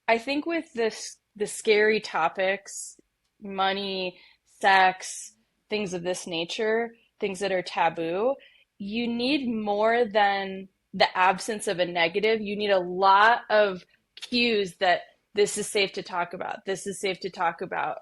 I think with the scary topics, money, sex, things of this nature, things that are taboo, you need more than the absence of a negative. You need a lot of cues that this is safe to talk about. This is safe to talk about.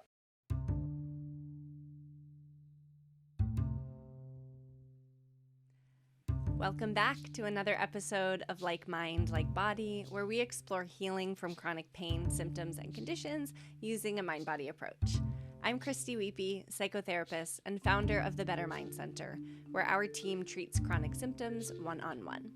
Welcome back to another episode of Like Mind, Like Body, where we explore healing from chronic pain, symptoms, and conditions using a mind body approach. I'm Christie Uipi, psychotherapist and founder of the Better Mind Center, where our team treats chronic symptoms one on one.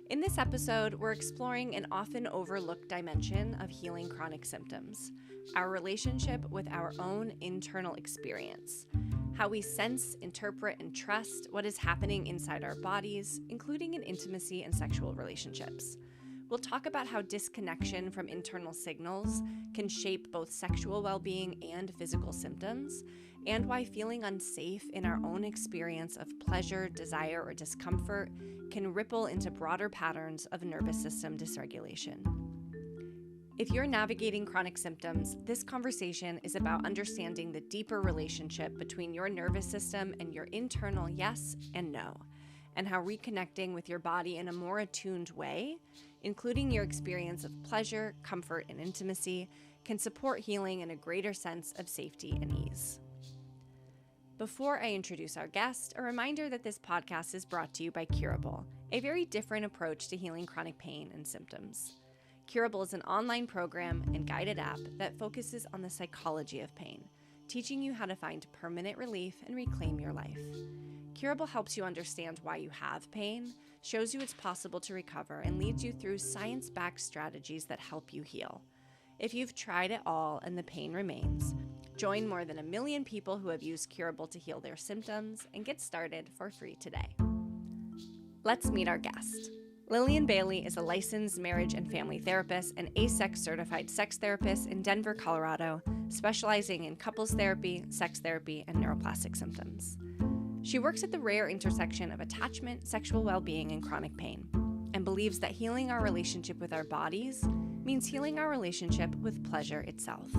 In this episode, we're exploring an often overlooked dimension of healing chronic symptoms: our relationship with our own internal experience. How we sense, interpret, and trust what is happening inside our bodies, including in intimacy and sexual relationships. We'll talk about how disconnection from internal signals can shape both sexual well-being and physical symptoms, and why feeling unsafe in our own experience of pleasure, desire, or discomfort can ripple into broader patterns of nervous system dysregulation. If you're navigating chronic symptoms, this conversation is about understanding the deeper relationship between your nervous system and your internal yes and no, and how reconnecting with your body in a more attuned way, including your experience of pleasure, comfort, and intimacy, can support healing and a greater sense of safety and ease. Before I introduce our guest, a reminder that this podcast is brought to you by Curable, a very different approach to healing chronic pain and symptoms. Curable is an online program and guided app that focuses on the psychology of pain, teaching you how to find permanent relief and reclaim your life. Curable helps you understand why you have pain, shows you it's possible to recover, and leads you through science-backed strategies that help you heal. If you've tried it all and the pain remains, join more than 1 million people who have used Curable to heal their symptoms and get started for free today. Let's meet our guest. Lillian Bailey is a licensed marriage and family therapist and ASEX certified sex therapist in Denver, Colorado, specializing in couples therapy, sex therapy, and neuroplastic symptoms. She works at the rare intersection of attachment, sexual well-being, and chronic pain, and believes that healing our relationship with our bodies means healing our relationship with pleasure itself.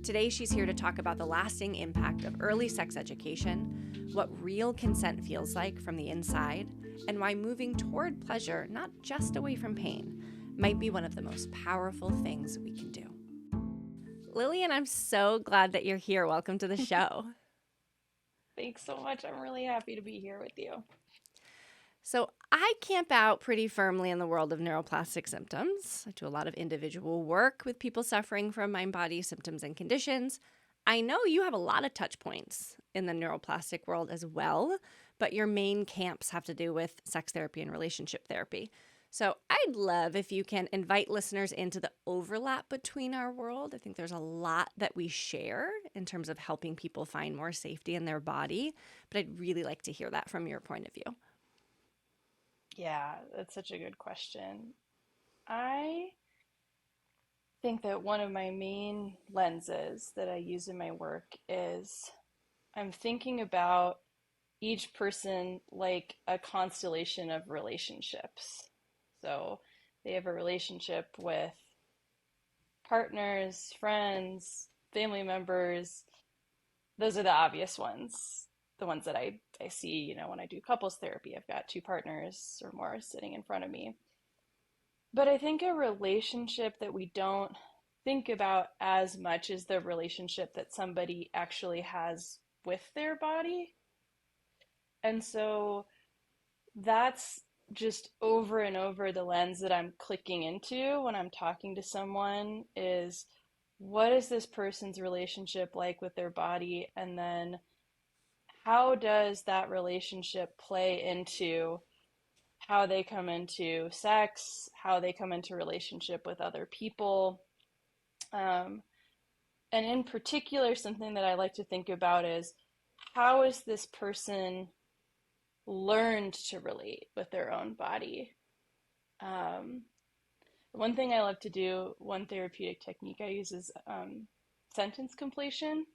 Today, she's here to talk about the lasting impact of early sex education, what real consent feels like from the inside, and why moving toward pleasure, not just away from pain, might be one of the most powerful things we can do. Lillian, I'm so glad that you're here. Welcome to the show. Thanks so much. I'm really happy to be here with you. So I camp out pretty firmly in the world of neuroplastic symptoms. I do a lot of individual work with people suffering from mind-body symptoms and conditions. I know you have a lot of touch points in the neuroplastic world as well, but your main camps have to do with sex therapy and relationship therapy. So I'd love if you can invite listeners into the overlap between our world. I think there's a lot that we share in terms of helping people find more safety in their body, but I'd really like to hear that from your point of view. Yeah, that's such a good question. I think that one of my main lenses that I use in my work is I'm thinking about each person like a constellation of relationships. So they have a relationship with partners, friends, family members. Those are the obvious ones. The ones that I see, when I do couples therapy, I've got two partners or more sitting in front of me. But I think a relationship that we don't think about as much is the relationship that somebody actually has with their body. And so that's just over and over the lens that I'm clicking into when I'm talking to someone is what is this person's relationship like with their body? And then how does that relationship play into how they come into sex, how they come into relationship with other people? Um, and in particular, something that I like to think about is how is this person learned to relate with their own body? Um, One thing I love to do, one therapeutic technique I use is sentence completion.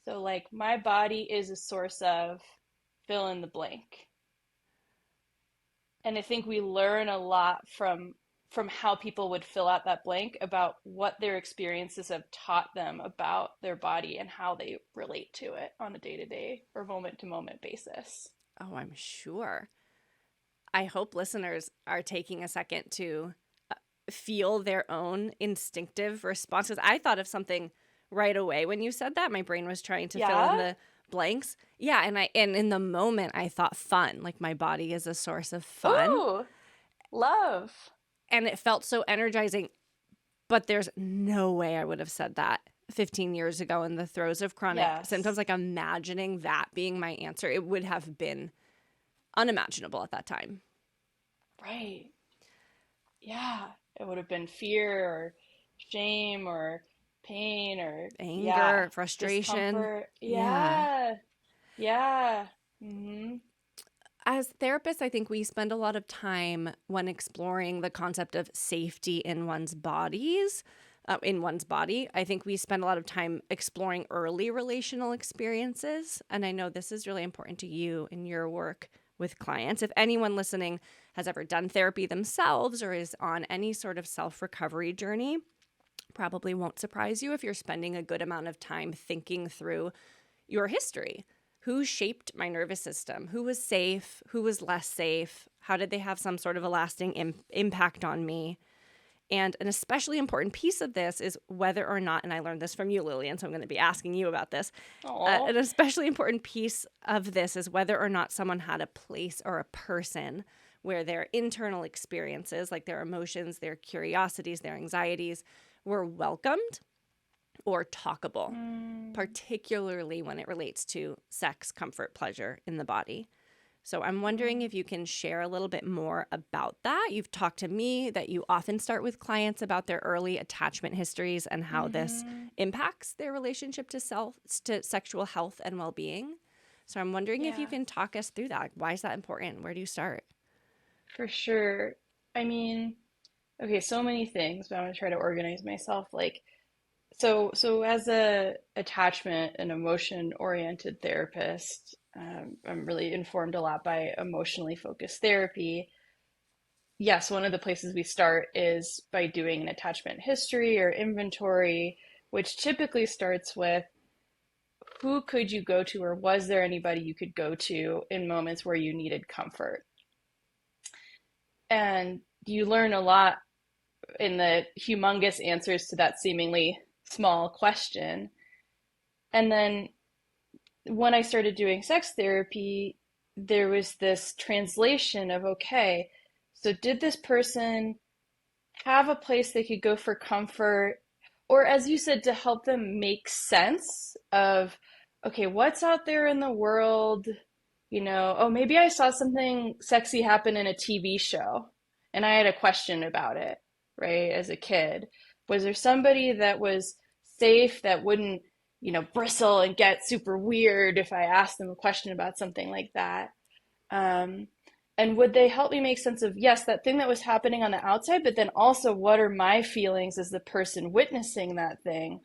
So, like, my body is a source of fill in the blank. And I think we learn a lot from how people would fill out that blank about what their experiences have taught them about their body and how they relate to it on a day-to-day or moment-to-moment basis. Oh, I'm sure. I hope listeners are taking a second to feel their own instinctive responses. I thought of something right away when you said that. My brain was trying to fill in Yeah? the blanks. Yeah, and in the moment I thought fun, like my body is a source of fun. Ooh, love. And it felt so energizing, but there's no way I would have said that 15 years ago in the throes of chronic symptoms. Yes. Like imagining that being my answer, it would have been unimaginable at that time. Right. Yeah. It would have been fear or shame or pain or, yeah, Anger, frustration. discomfort. Yeah. Yeah. Yeah. Mm-hmm. As therapists, I think we spend a lot of time when exploring the concept of safety in one's bodies, in one's body. I think we spend a lot of time exploring early relational experiences. And I know this is really important to you in your work with clients. If anyone listening has ever done therapy themselves or is on any sort of self-recovery journey, probably won't surprise you if you're spending a good amount of time thinking through your history. Who shaped my nervous system? Who was safe? Who was less safe? How did they have some sort of a lasting impact on me? And an especially important piece of this is whether or not, and I learned this from you, Lillian, so I'm going to be asking you about this. Oh. An especially important piece of this is whether or not someone had a place or a person where their internal experiences, like their emotions, their curiosities, their anxieties, were welcomed or talkable, particularly when it relates to sex, comfort, pleasure in the body. So I'm wondering if you can share a little bit more about that. You've talked to me that you often start with clients about their early attachment histories and how this impacts their relationship to sexual health and well-being. So I'm wondering if you Yeah, can talk us through that. Why is that important? Where do you start? for sure. I mean, okay, so many things, but I'm gonna try to organize myself. Like, so as a attachment and emotion oriented therapist, I'm really informed a lot by emotionally focused therapy. Yes, one of the places we start is by doing an attachment history or inventory, which typically starts with who could you go to, or was there anybody you could go to in moments where you needed comfort? And you learn a lot in the humongous answers to that seemingly small question. And then when I started doing sex therapy, there was this translation of, okay, so did this person have a place they could go for comfort? Or, as you said, to help them make sense of, okay, what's out there in the world? Oh, maybe I saw something sexy happen in a TV show and I had a question about it, right, as a kid. Was there somebody that was safe that wouldn't, bristle and get super weird if I asked them a question about something like that? Um, and would they help me make sense of, yes, that thing that was happening on the outside, but then also what are my feelings as the person witnessing that thing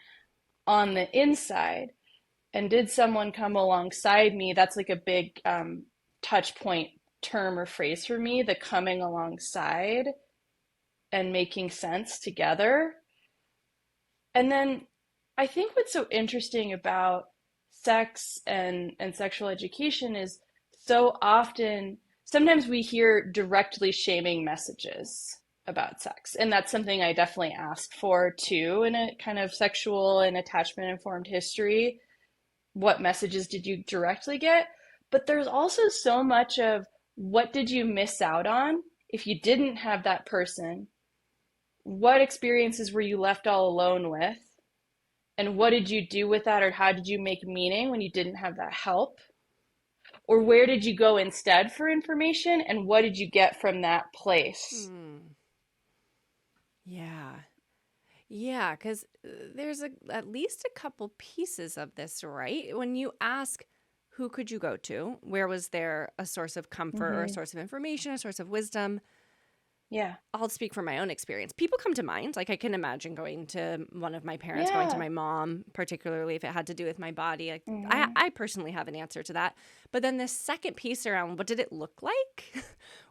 on the inside? And did someone come alongside me? That's like a big touch point term or phrase for me, the coming alongside and making sense together. And then I think what's so interesting about sex and sexual education is so often, sometimes we hear directly shaming messages about sex. And that's something I definitely ask for too in a kind of sexual and attachment informed history. What messages did you directly get? But there's also so much of what did you miss out on if you didn't have that person? What experiences were you left all alone with? And what did you do with that, or how did you make meaning when you didn't have that help? Or where did you go instead for information, and what did you get from that place? Yeah. Yeah, because there's at least a couple pieces of this, right? When you ask, who could you go to? Where was there a source of comfort or a Mm-hmm. source of information, a source of wisdom? Yeah. I'll speak from my own experience. People come to mind. Like I can imagine going to one of my parents, going to Yeah. my mom, particularly if it had to do with my body. Like Mm-hmm. I personally have an answer to that. But then this second piece around what did it look like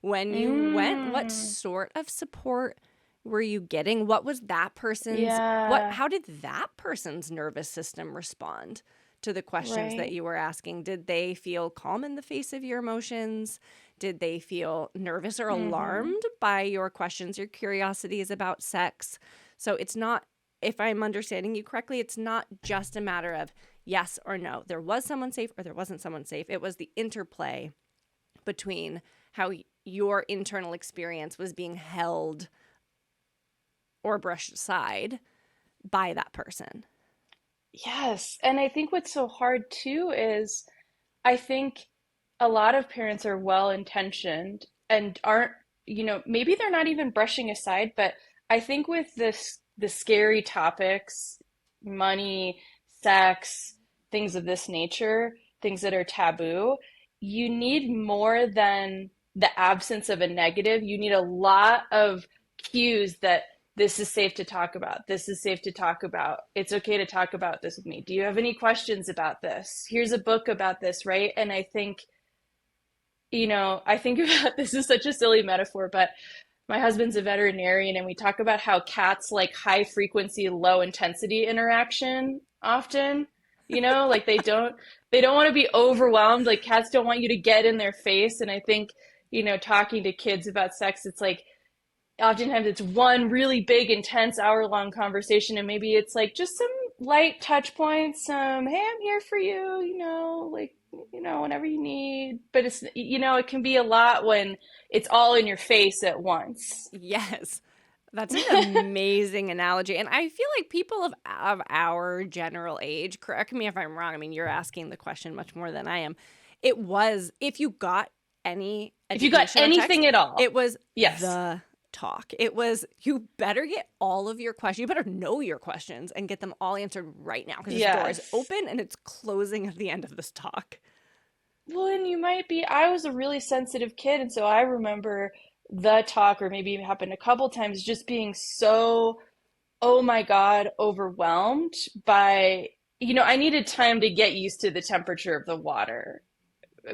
when you went? What Mm. sort of support were you getting? What was that person's, Yeah, how did that person's nervous system respond to the questions that right. you were asking? Did they feel calm in the face of your emotions? Did they feel nervous or Mm-hmm. alarmed by your questions, your curiosities about sex? So it's not, if I'm understanding you correctly, it's not just a matter of yes or no. There was someone safe or there wasn't someone safe. It was the interplay between how your internal experience was being held or brushed aside by that person. Yes. And I think what's so hard too is I think a lot of parents are well intentioned and aren't, maybe they're not even brushing aside, but I think with the scary topics, money, sex, things of this nature, things that are taboo, you need more than the absence of a negative. You need a lot of cues that this is safe to talk about. This is safe to talk about. It's okay to talk about this with me. Do you have any questions about this? Here's a book about this, right? And I think, I think about this is such a silly metaphor, but my husband's a veterinarian and we talk about how cats like high frequency, low intensity interaction often, like they don't want to be overwhelmed. Like cats don't want you to get in their face. And I think, talking to kids about sex, it's like oftentimes it's one really big, intense hour-long conversation, and maybe it's like just some light touch points, hey, I'm here for you, like, whenever you need. But it's, it can be a lot when it's all in your face at once. Yes. That's an amazing analogy. And I feel like people of our general age, correct me if I'm wrong. I mean, you're asking the question much more than I am. It was, if you got any If you got education or text, anything at all, it was yes, the talk. It was, you better get all of your questions. You better know your questions and get them all answered right now because this door is yes. open and it's closing at the end of this talk. Well, and you might be, I was a really sensitive kid, and so I remember the talk, or maybe it happened a couple times, just being so, oh my God, overwhelmed by, I needed time to get used to the temperature of the water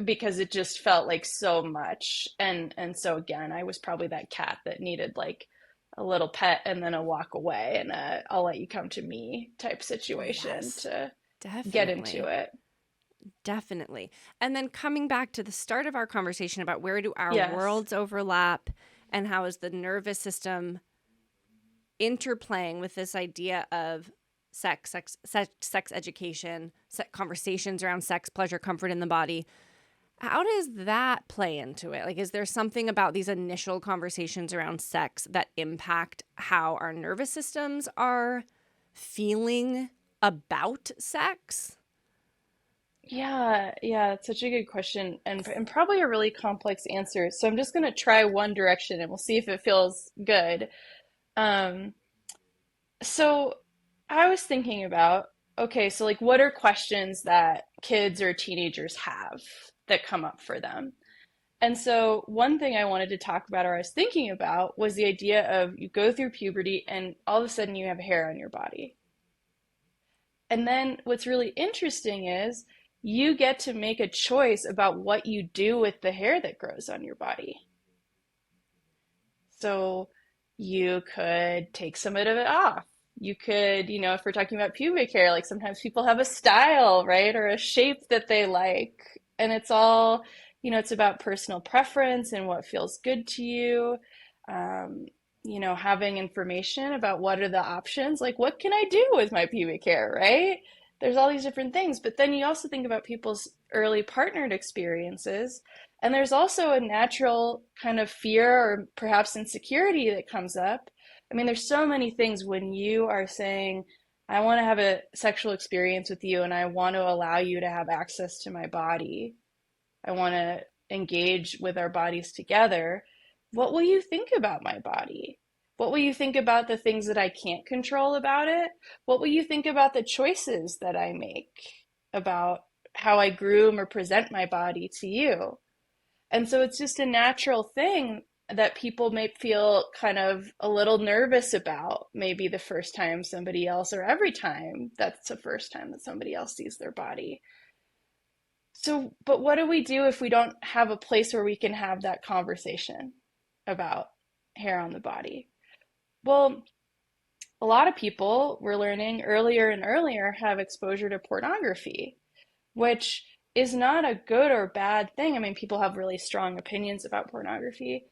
because it just felt like so much. And so again, I was probably that cat that needed like a little pet and then a walk away and a I'll let you come to me type situation Yes, to get into definitely. it. Definitely. And then coming back to the start of our conversation about where do our Yes. worlds overlap and how is the nervous system interplaying with this idea of sex education, conversations around sex, pleasure, comfort in the body. How does that play into it? Like, is there something about these initial conversations around sex that impact how our nervous systems are feeling about sex? Yeah, it's such a good question and probably a really complex answer. So I'm just going to try one direction and we'll see if it feels good. Um, so I was thinking about, okay, so like what are questions that kids or teenagers have that come up for them? And so one thing I wanted to talk about or I was thinking about was the idea of you go through puberty and all of a sudden you have hair on your body. And then what's really interesting is you get to make a choice about what you do with the hair that grows on your body. So you could take some of it off. You could, if we're talking about pubic hair, like sometimes people have a style, right? Or a shape that they like. And it's all, it's about personal preference and what feels good to you. Um, having information about what are the options, like what can I do with my pubic hair, right? There's all these different things. But then you also think about people's early partnered experiences and there's also a natural kind of fear or perhaps insecurity that comes up. I mean, there's so many things when you are saying, I want to have a sexual experience with you and I want to allow you to have access to my body. I want to engage with our bodies together. What will you think about my body? What will you think about the things that I can't control about it? What will you think about the choices that I make about how I groom or present my body to you? And so it's just a natural thing that people may feel kind of a little nervous about, maybe the first time somebody else, or every time that's the first time that somebody else sees their body. So, but what do we do if we don't have a place where we can have that conversation about hair on the body? Well, a lot of people, we're learning earlier and earlier, have exposure to pornography, which is not a good or bad thing. I mean, people have really strong opinions about pornography.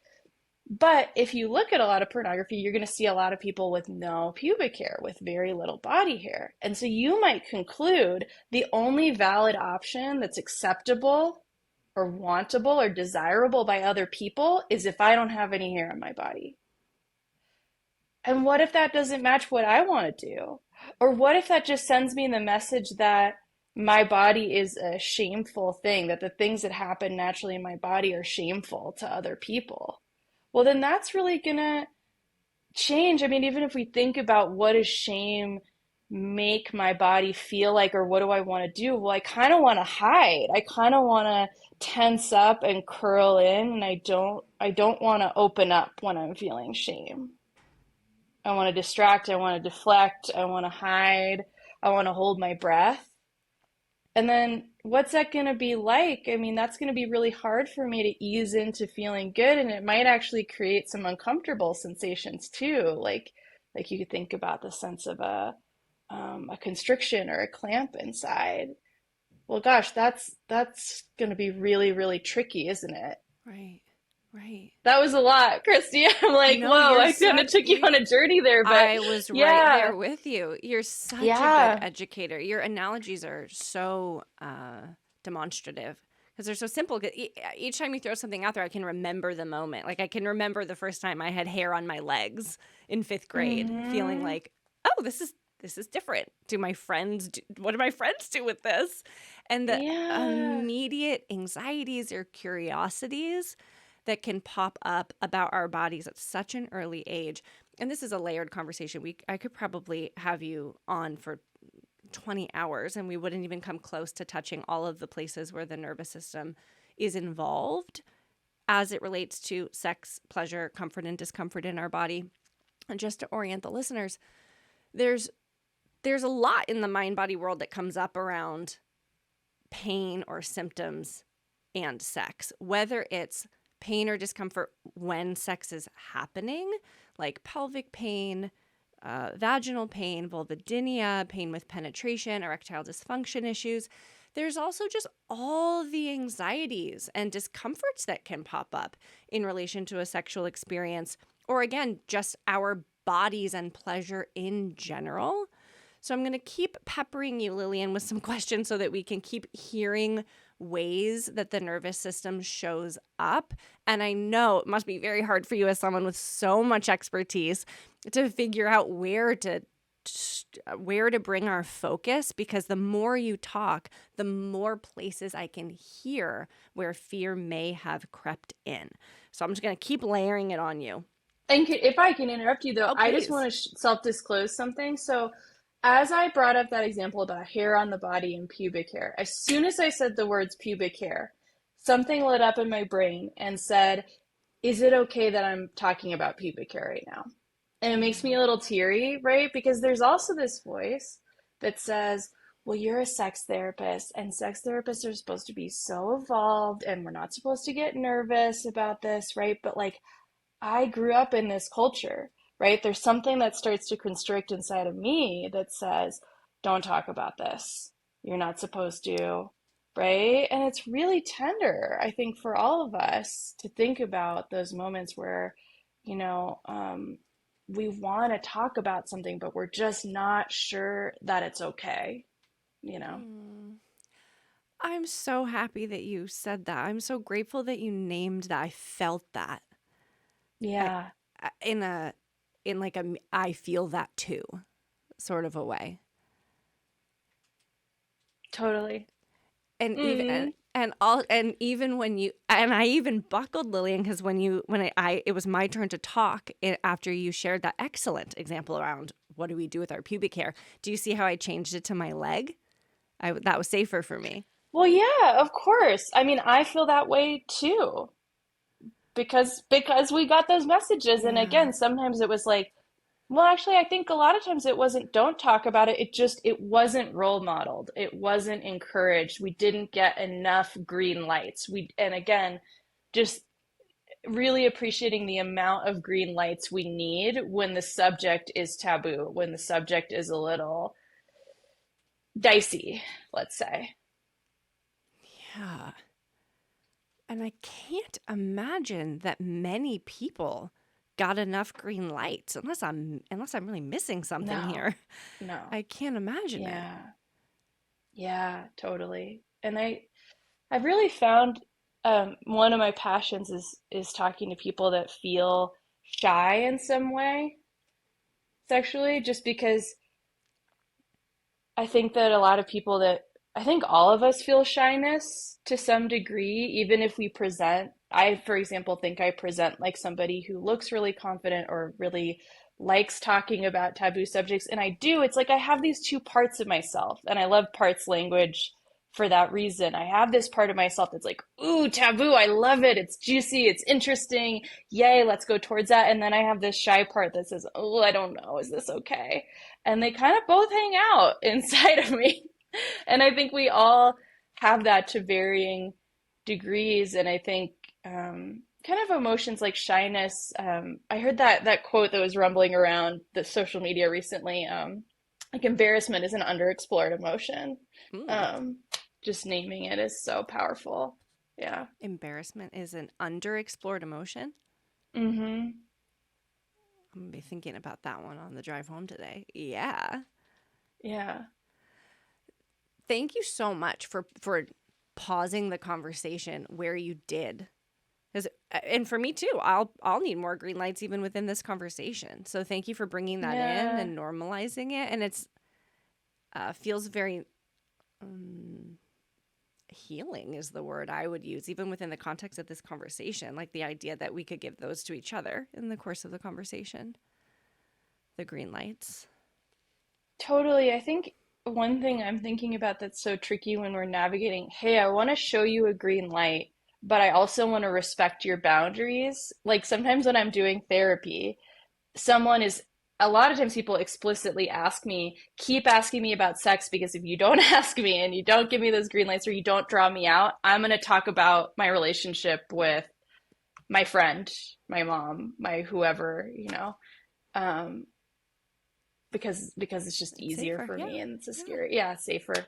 But if you look at a lot of pornography, you're going to see a lot of people with no pubic hair, with very little body hair. And so you might conclude the only valid option that's acceptable or wantable or desirable by other people is if I don't have any hair on my body. And what if that doesn't match what I want to do? Or what if that just sends me the message that my body is a shameful thing, that the things that happen naturally in my body are shameful to other people? Well, then that's really gonna change. I mean, even if we think about what does shame make my body feel like, or what do I want to do? Well, I kind of want to hide. I kind of want to tense up and curl in, and I don't want to open up when I'm feeling shame. I want to distract, I want to deflect, I want to hide, I want to hold my breath. And then what's that going to be like? I mean, that's going to be really hard for me to ease into feeling good, and it might actually create some uncomfortable sensations too. Like you could think about the sense of a constriction or a clamp inside. Well, gosh, that's going to be really, really tricky, isn't it? Right. Right. That was a lot, Christy. I'm like, No, whoa, you're I kind of such took you you on a journey there, but I was right yeah, there with you. You're such a good yeah, educator. Your analogies are so demonstrative because they're so simple. Each time you throw something out there, I can remember the moment. Like I can remember the first time I had hair on my legs in fifth grade, feeling hmm like, oh, this is different. What do my friends do with this? And the yeah. immediate anxieties or curiosities that can pop up about our bodies at such an early age. And this is a layered conversation. I could probably have you on for 20 hours and we wouldn't even come close to touching all of the places where the nervous system is involved as it relates to sex, pleasure, comfort, and discomfort in our body. And just to orient the listeners, there's there's a lot in the mind body world that comes up around pain or symptoms and sex, whether it's pain or discomfort when sex is happening, like pelvic pain, vaginal pain, vulvodynia, pain with penetration, erectile dysfunction issues. There's also just all the anxieties and discomforts that can pop up in relation to a sexual experience, or again, just our bodies and pleasure in general. So I'm going to keep peppering you, Lillian, with some questions so that we can keep hearing ways that the nervous system shows up. And I know it must be very hard for you as someone with so much expertise to figure out where to bring our focus, because the more you talk, the more places I can hear where fear may have crept in. So I'm just going to keep layering it on you. And if I can interrupt you though, Oh, I just please. want to self-disclose something. So, as I brought up that example about hair on the body and pubic hair, as soon as I said the words pubic hair, something lit up in my brain and said, is it okay that I'm talking about pubic hair right now? And it makes me a little teary, right? Because there's also this voice that says, well, you're a sex therapist, and sex therapists are supposed to be so evolved, and we're not supposed to get nervous about this, right? But like, I grew up in this culture, right? There's something that starts to constrict inside of me that says, don't talk about this. You're not supposed to, right? And it's really tender, I think, for all of us to think about those moments where, you know, we want to talk about something, but we're just not sure that it's okay, you know? Mm. I'm so happy that you said that. I'm so grateful that you named that. I felt that. I, Yeah, in a in like a I feel that too sort of a way. totally. And even Mm. and even when you and I even buckled, Lillian, because when I it was my turn to talk after you shared that excellent example around what do we do with our pubic hair. Do you see how I changed it to my leg? That was safer for me. Well, yeah, of course. I mean, I feel that way too. Because we got those messages, and Yeah. again sometimes it was like, well, actually I think a lot of times it wasn't don't talk about it, it wasn't role modeled, it wasn't encouraged, we didn't get enough green lights, we and again, just really appreciating the amount of green lights we need when the subject is taboo, when the subject is a little dicey, let's say. Yeah. And I can't imagine that many people got enough green lights unless I'm really missing something No, here. no. I can't imagine it. Yeah. Yeah, totally. And I've really found one of my passions is talking to people that feel shy in some way sexually, just because I think that a lot of people that I think all of us feel shyness to some degree, even if we present. I, for example, think I present like somebody who looks really confident or really likes talking about taboo subjects. And I do. It's like I have these two parts of myself, and I love parts language for that reason. I have this part of myself that's like, ooh, taboo. I love it. It's juicy. It's interesting. Yay, let's go towards that. And then I have this shy part that says, oh, I don't know. Is this okay? And they kind of both hang out inside of me. And I think we all have that to varying degrees. And I think kind of emotions like shyness. I heard that quote that was rumbling around the social media recently. Like embarrassment is an underexplored emotion. Mm. Um, just naming it is so powerful. Yeah. Embarrassment is an underexplored emotion. Mm-hmm. I'm gonna be thinking about that one on the drive home today. Yeah. Yeah. Thank you so much for pausing the conversation where you did. 'Cause, and for me too, I'll need more green lights even within this conversation. So thank you for bringing that in Yeah. and normalizing it. And it's feels very um, healing is the word I would use, even within the context of this conversation. Like the idea that we could give those to each other in the course of the conversation. The green lights. Totally. I think one thing I'm thinking about that's so tricky when we're navigating, hey, I want to show you a green light, but I also want to respect your boundaries. Like sometimes when I'm doing therapy, someone is, a lot of times people explicitly ask me, keep asking me about sex because if you don't ask me and you don't give me those green lights or you don't draw me out, I'm going to talk about my relationship with my friend, my mom, my whoever, um, because it's just It's easier safer. for Yeah. me and it's a Yeah. scary, yeah, safer.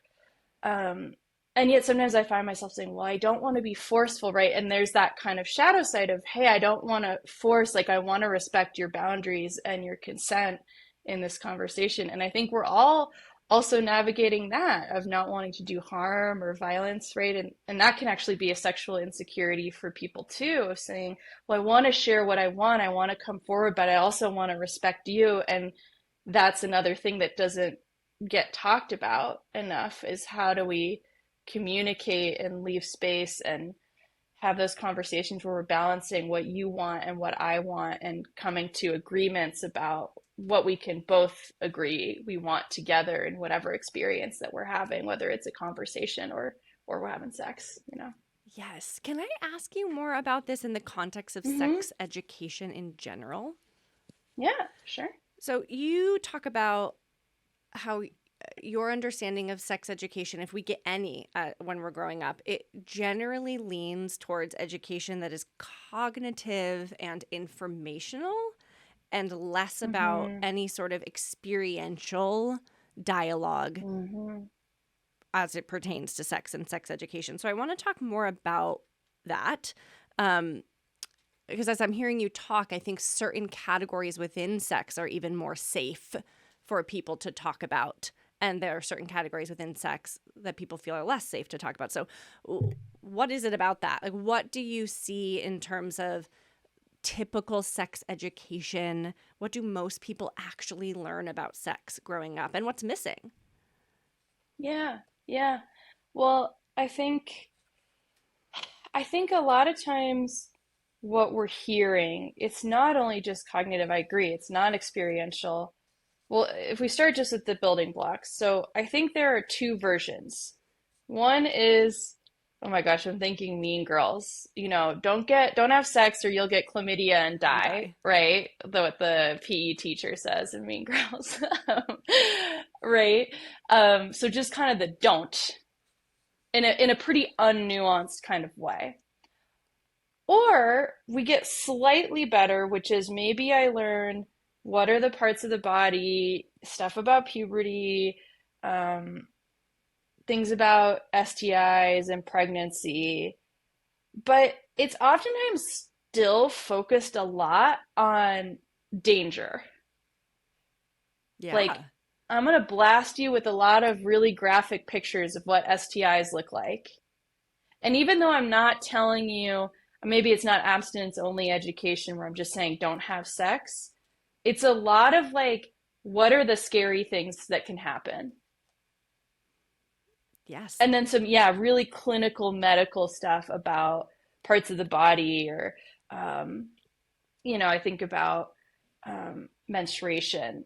Um, and yet sometimes I find myself saying, well, I don't want to be forceful, right? And there's that kind of shadow side of, hey, I don't want to force, like I want to respect your boundaries and your consent in this conversation. And I think we're all also navigating that of not wanting to do harm or violence, right? And that can actually be a sexual insecurity for people too, of saying, well, I want to share what I want to come forward, but I also want to respect you. And that's another thing that doesn't get talked about enough is how do we communicate and leave space and have those conversations where we're balancing what you want and what I want and coming to agreements about what we can both agree we want together in whatever experience that we're having, whether it's a conversation or we're having sex. Yes. Can I ask you more about this in the context of Mm-hmm. sex education in general? Yeah, sure. So you talk about how your understanding of sex education, if we get any when we're growing up, it generally leans towards education that is cognitive and informational and less about Mm-hmm. any sort of experiential dialogue Mm-hmm. as it pertains to sex and sex education. So I want to talk more about that. Um, because as I'm hearing you talk, I think certain categories within sex are even more safe for people to talk about. And there are certain categories within sex that people feel are less safe to talk about. So, what is it about that? Like, what do you see in terms of typical sex education? What do most people actually learn about sex growing up? And what's missing? Yeah, yeah. Well, I think a lot of times what we're hearing, it's not only just cognitive, I agree, it's not experiential. Well, if we start just with the building blocks, so I think there are two versions. One is, oh my gosh, I'm thinking Mean Girls. Don't have sex or you'll get chlamydia and And die, die. right? What the PE teacher says in Mean Girls, right? So just kind of the, don't, in a pretty unnuanced kind of way. Or we get slightly better, which is maybe I learn what are the parts of the body, stuff about puberty, um, things about STIs and pregnancy, but it's oftentimes still focused a lot on danger. Like, Yeah. I'm going to blast you with a lot of really graphic pictures of what STIs look like. And even though I'm not telling you, maybe it's not abstinence only education where I'm just saying don't have sex, it's a lot of like, what are the scary things that can happen? Yes. And then some, yeah, really clinical medical stuff about parts of the body or, um, I think about menstruation.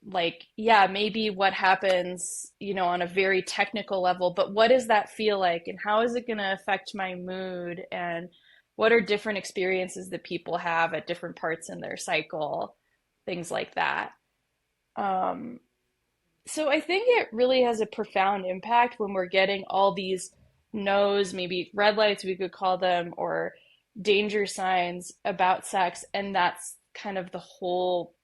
Like, yeah, maybe what happens, on a very technical level, but what does that feel like? And how is it going to affect my mood? And what are different experiences that people have at different parts in their cycle? Things like that. Um, so I think it really has a profound impact when we're getting all these no's, maybe red lights, we could call them, or danger signs about sex. And that's kind of the whole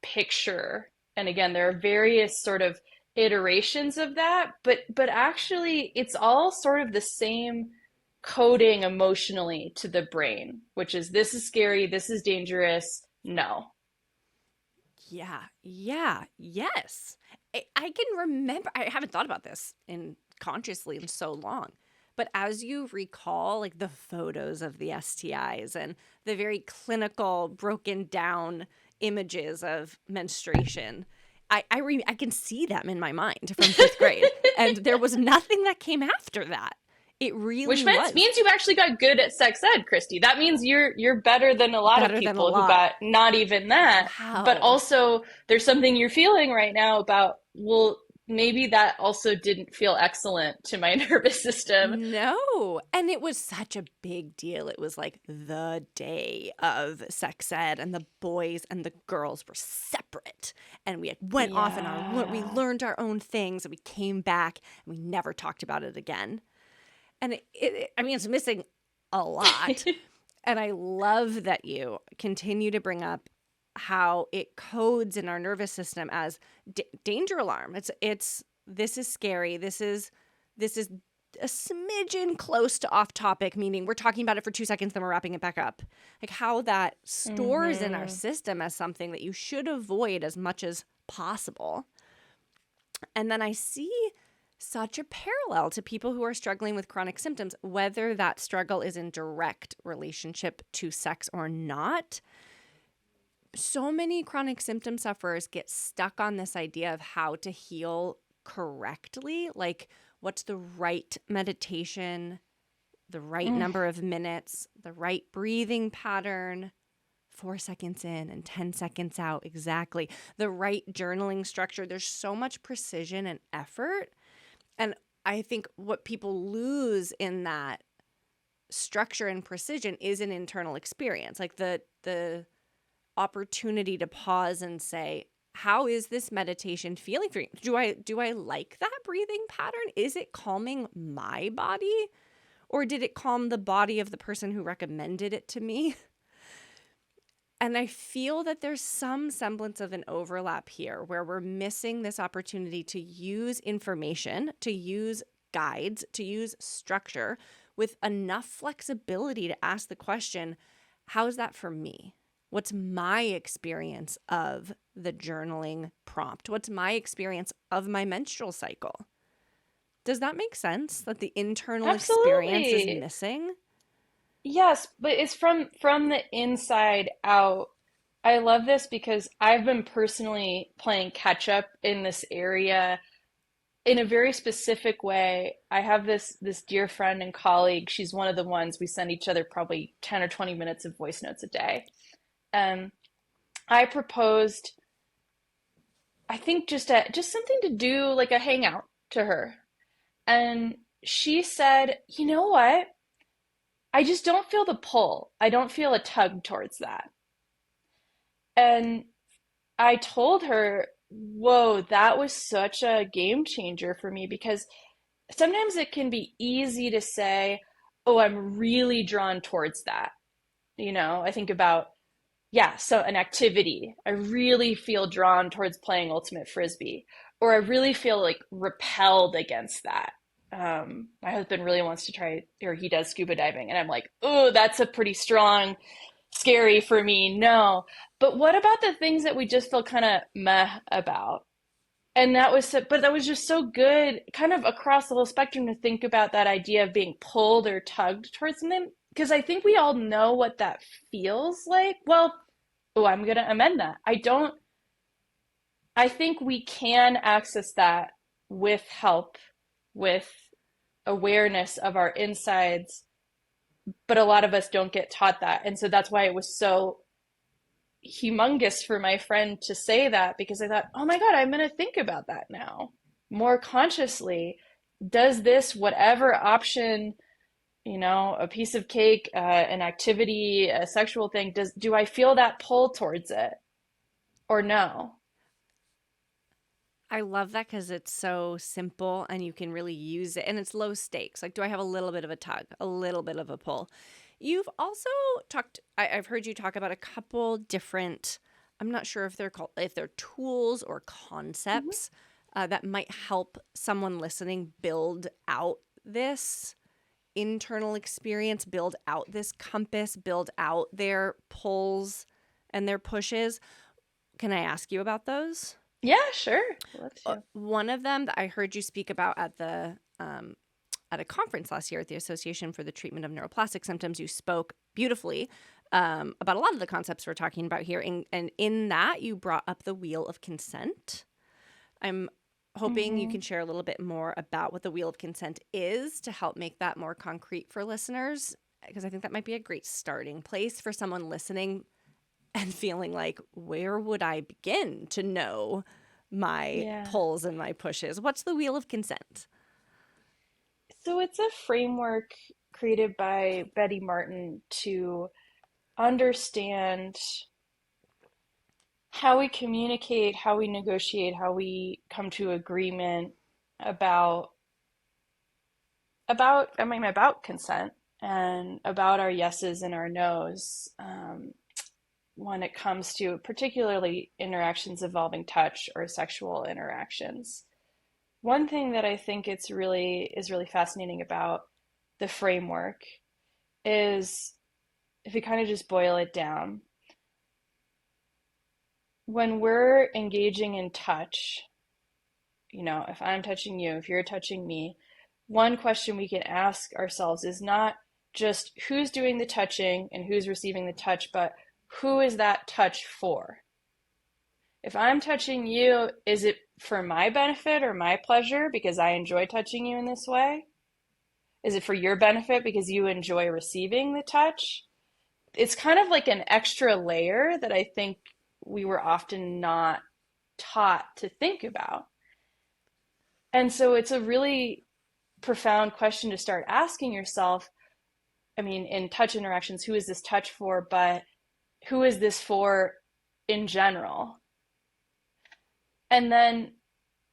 picture. And again, there are various sort of iterations of that, but actually it's all sort of the same coding emotionally to the brain, which is this is scary, this is dangerous, no. Yeah. Yeah. Yes. I can remember, I haven't thought about this in consciously in so long. But as you recall, like the photos of the STIs and the very clinical, broken down images of menstruation, I can see them in my mind from fifth grade. And there was nothing that came after that. It Which really means was means you actually got good at sex ed, Christy. That means you're better than a lot of better than a people who lot. got not even that. But Wow. also there's something you're feeling right now about, well, maybe that also didn't feel excellent to my nervous system. No. And it was such a big deal. It was like the day of sex ed, and the boys and the girls were separate. And we had went off and we Yeah. learned our own things, and we came back and we never talked about it again. And I mean, it's missing a lot. And I love that you continue to bring up how it codes in our nervous system as danger alarm. It's this is scary. This is a smidgen close to off topic, meaning we're talking about it for 2 seconds, then we're wrapping it back up. Like how that stores in our Mm-hmm. system as something that you should avoid as much as possible. And then I see such a parallel to people who are struggling with chronic symptoms, whether that struggle is in direct relationship to sex or not. So many chronic symptom sufferers get stuck on this idea of how to heal correctly, like what's the right meditation, the right Mm. number of minutes, the right breathing pattern, 4 seconds in and 10 seconds out, exactly, the right journaling structure. There's so much precision and effort. And I think what people lose in that structure and precision is an internal experience, like the opportunity to pause and say, how is this meditation feeling for you? Do I like that breathing pattern? Is it calming my body? Or did it calm the body of the person who recommended it to me? And I feel that there's some semblance of an overlap here where we're missing this opportunity to use information, to use guides, to use structure with enough flexibility to ask the question, how is that for me? What's my experience of the journaling prompt? What's my experience of my menstrual cycle? Does that make sense that the internal experience is Absolutely. missing? Yes, but it's from the inside out. I love this because I've been personally playing catch up in this area in a very specific way. I have this dear friend and colleague. She's one of the ones we send each other probably 10 or 20 minutes of voice notes a day. And I proposed, I think just something to do like a hangout to her. And she said, "You know what? I just don't feel the pull. I don't feel a tug towards that." And I told her, whoa, that was such a game changer for me because sometimes it can be easy to say, oh, I'm really drawn towards that. I think about, yeah, so an activity. I really feel drawn towards playing ultimate frisbee, or I really feel like repelled against that. My husband really wants to try, or he does scuba diving, and I'm like, oh, that's a pretty strong, scary for me. No. But what about the things that we just feel kind of meh about? And but that was just so good, kind of across the whole spectrum, to think about that idea of being pulled or tugged towards something. Because I think we all know what that feels like. Well, oh, I'm going to amend that. I think we can access that with help, with awareness of our insides, but a lot of us don't get taught that. And so that's why it was so humongous for my friend to say that, because I thought, oh my God, I'm going to think about that now more consciously. Does this, whatever option, a piece of cake, an activity, a sexual thing, do I feel that pull towards it or no? I love that because it's so simple and you can really use it and it's low stakes. Like, do I have a little bit of a tug, a little bit of a pull? You've also I've heard you talk about a couple different, I'm not sure if if they're tools or Mm-hmm. concepts that might help someone listening build out this internal experience, build out this compass, build out their pulls and their pushes. Can I ask you about those? Yeah, sure. Love to. One of them that I heard you speak about at a conference last year at the Association for the Treatment of Neuroplastic Symptoms, you spoke beautifully about a lot of the concepts we're talking about here. And in that, you brought up the wheel of consent. I'm hoping you Mm-hmm. can share a little bit more about what the wheel of consent is to help make that more concrete for listeners, because I think that might be a great starting place for someone listening and feeling like, where would I begin to know my Yeah. pulls and my pushes? What's the wheel of consent? So it's a framework created by Betty Martin to understand how we communicate, how we negotiate, how we come to agreement about about consent and about our yeses and our nos, when it comes to particularly interactions involving touch or sexual interactions. One thing that I think is really fascinating about the framework is, if we kind of just boil it down, when we're engaging in touch, if I'm touching you, if you're touching me, one question we can ask ourselves is not just who's doing the touching and who's receiving the touch, but who is that touch for? If I'm touching you, is it for my benefit or my pleasure because I enjoy touching you in this way? Is it for your benefit because you enjoy receiving the touch? It's kind of like an extra layer that I think we were often not taught to think about. And so it's a really profound question to start asking yourself. I mean, in touch interactions, who is this touch for? But who is this for in general? And then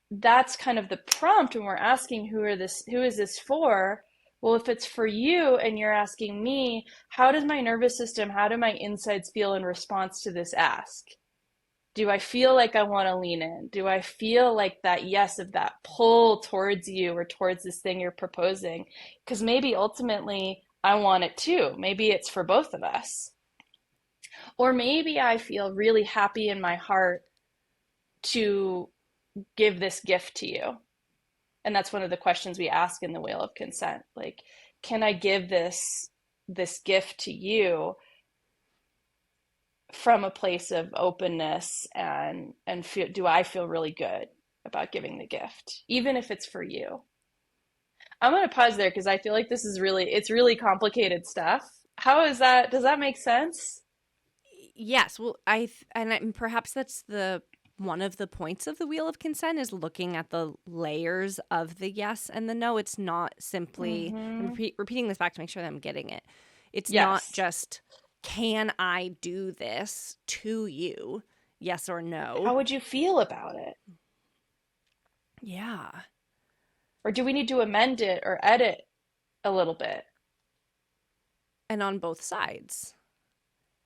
that's kind of the prompt when we're asking who is this for? Well, if it's for you and you're asking me, how does my nervous system, how do my insides feel in response to this ask? Do I feel like I want to lean in? Do I feel like that yes of that pull towards you or towards this thing you're proposing? Because maybe ultimately I want it too. Maybe it's for both of us. Or maybe I feel really happy in my heart to give this gift to you. And that's one of the questions we ask in the wheel of consent. Like, can I give this gift to you from a place of openness, and do I feel really good about giving the gift, even if it's for you? I'm going to pause there because I feel like it's really complicated stuff. How is that? Does that make sense? Yes, well, perhaps that's the one of the points of the wheel of consent is looking at the layers of the yes and the no. It's not simply, I'm Mm-hmm. repeating this back to make sure that I'm getting it. It's not Yes. just, can I do this to you? Yes or How no. would you feel about it? Yeah. Or do we need to amend it or edit a little bit? and on both sides,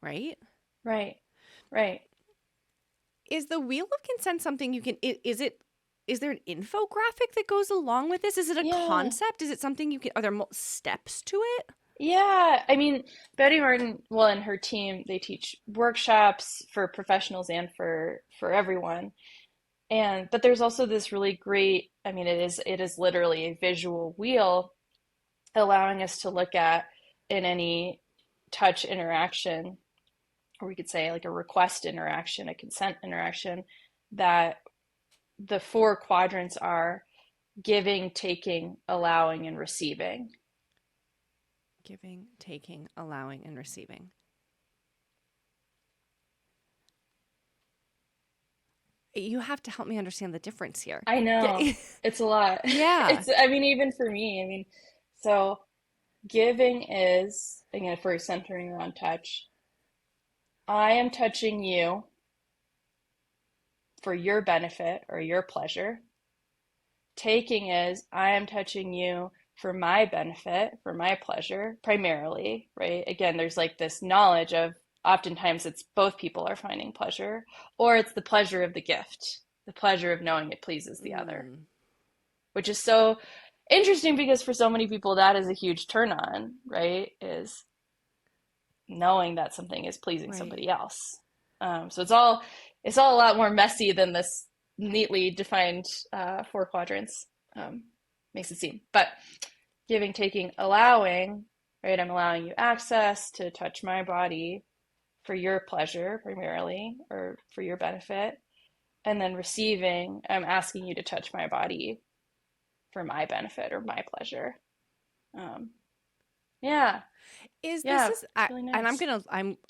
right? Right. Right. Is the wheel of consent something you can, is there an infographic that goes along with this? Is it a Yeah. concept? Is it something you can, are there steps to it? Yeah. I mean, Betty Martin, well, and her team, they teach workshops for professionals and for everyone. And but there's also this really great, I mean, it is literally a visual wheel allowing us to look at in any touch interaction, or we could say like a request interaction, a consent interaction, that the four quadrants are giving, taking, allowing, and receiving. Giving, taking, allowing, and receiving. You have to help me understand the difference here. I know it's a lot. Yeah. I mean, even for me, I mean, so giving is, again, if we're centering around touch, I am touching you for your benefit or your pleasure. Taking is, I am touching you for my benefit, for my pleasure, primarily, right? Again, there's like this knowledge of oftentimes it's both people are finding pleasure, or it's the pleasure of the gift, the pleasure of knowing it pleases the other, Mm, which is so interesting because for so many people that is a huge turn on, right? Is knowing that something is pleasing right. somebody else. So it's all a lot more messy than this neatly defined four quadrants makes it seem. But giving, taking, allowing, right? I'm allowing you access to touch my body for your pleasure primarily, or for your benefit. And then receiving, I'm asking you to touch my body for my benefit or my pleasure. Um, yeah, This yeah, is it's really and nice.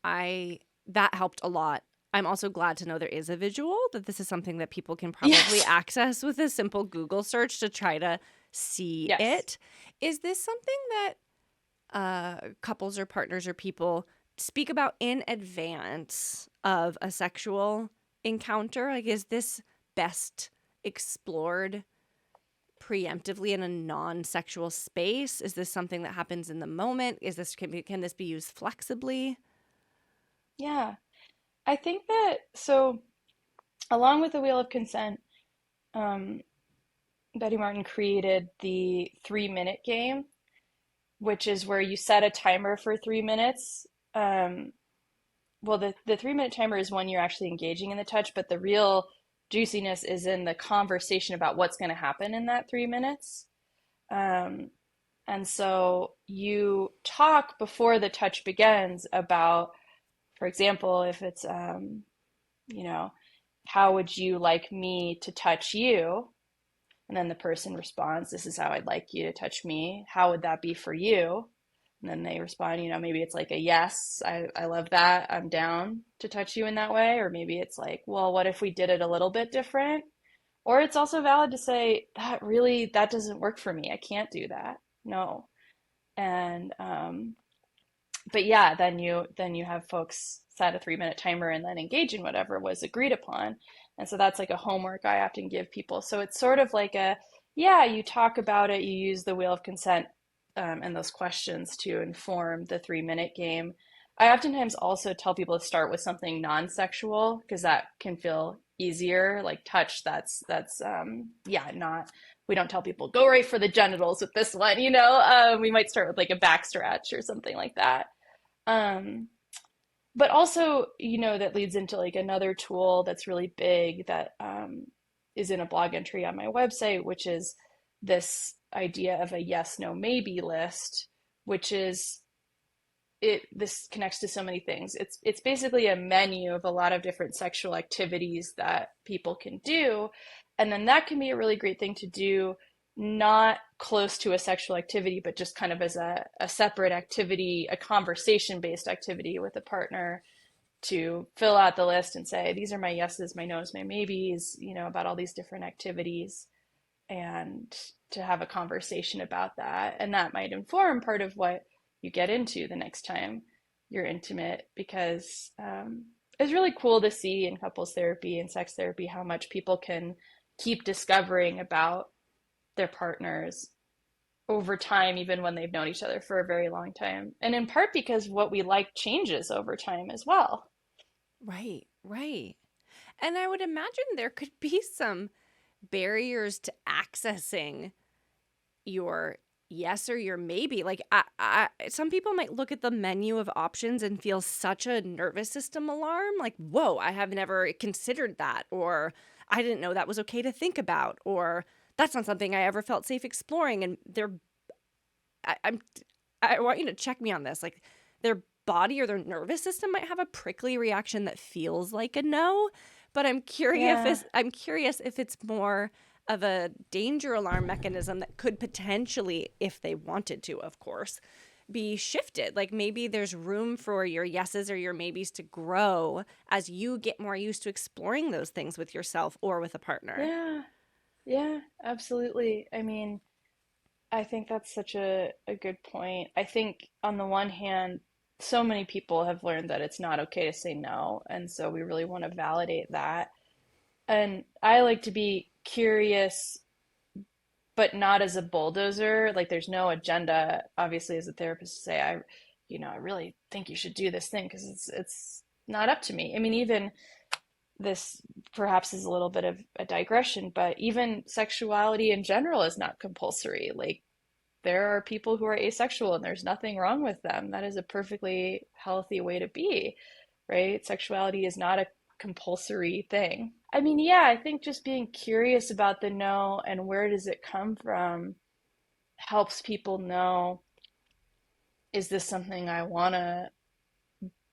I that helped a lot. I'm also glad to know there is a visual, that this is something that people can probably Yes, access with a simple Google search to try to see yes. it. Is this something that couples or partners or people speak about in advance of a sexual encounter? Like, is this best explored preemptively in a non-sexual space? Is this something that happens in the moment? Can this be used flexibly? Yeah. I think that so along with the Wheel of Consent, um, Betty Martin created the 3 minute game, which is where you set a timer for 3 minutes. Um, well, the 3 minute timer is when you're actually engaging in the touch, but the real juiciness is in the conversation about what's going to happen in that 3 minutes. Um, and so you talk before the touch begins about, for example, if it's, you know, how would you like me to touch you? And then the person responds, this is how I'd like you to touch me. How would that be for you? And then they respond, maybe it's like a yes, I love that. I'm down to touch you in that way. Or maybe it's like, well, what if we did it a little bit different? Or it's also valid to say, that doesn't work for me. I can't do that. No. And but yeah, then you have folks set a 3 minute timer and then engage in whatever was agreed upon. And so that's like a homework I often give people. So it's sort of like yeah, you talk about it, you use the wheel of consent and those questions to inform the 3 minute game. I oftentimes also tell people to start with something non-sexual because that can feel easier, like touch. That's yeah, not. We don't tell people go right for the genitals with this one. We might start with like a back stretch or something like that. Um, but also, that leads into like another tool that's really big that is in a blog entry on my website, which is this idea of a yes, no, maybe list, which is this connects to so many things. It's basically a menu of a lot of different sexual activities that people can do. And then that can be a really great thing to do, not close to a sexual activity, but just kind of as a separate activity, a conversation based activity with a partner, to fill out the list and say, these are my yeses, my nos, my maybes, about all these different activities, and to have a conversation about that. And that might inform part of what you get into the next time you're intimate, because it's really cool to see in couples therapy and sex therapy how much people can keep discovering about their partners over time, even when they've known each other for a very long time. And in part because what we like changes over time as well. Right, right. And I would imagine there could be some barriers to accessing your yes or your maybe. Like, some people might look at the menu of options and feel such a nervous system alarm. Like, whoa, I have never considered that. Or I didn't know that was okay to think about. Or that's not something I ever felt safe exploring. And I, I'm, I want you to check me on this. Like, their body or their nervous system might have a prickly reaction that feels like a no. But Yeah. I'm curious if it's more of a danger alarm mechanism that could potentially, if they wanted to, of course, be shifted. Like, maybe there's room for your yeses or your maybes to grow as you get more used to exploring those things with yourself or with a partner. Yeah. Yeah, absolutely. I mean, I think that's such a good point. I think on the one hand, so many people have learned that it's not okay to say no, and so we really want to validate that. And I like to be curious, but not as a bulldozer. Like there's no agenda, obviously, as a therapist to say, I really think you should do this thing because it's not up to me. I mean, even this perhaps is a little bit of a digression, but even sexuality in general is not compulsory. Like there are people who are asexual and there's nothing wrong with them. That is a perfectly healthy way to be, right? Sexuality is not a compulsory thing. I mean, yeah, I think just being curious about the no and where does it come from helps people know, is this something I want to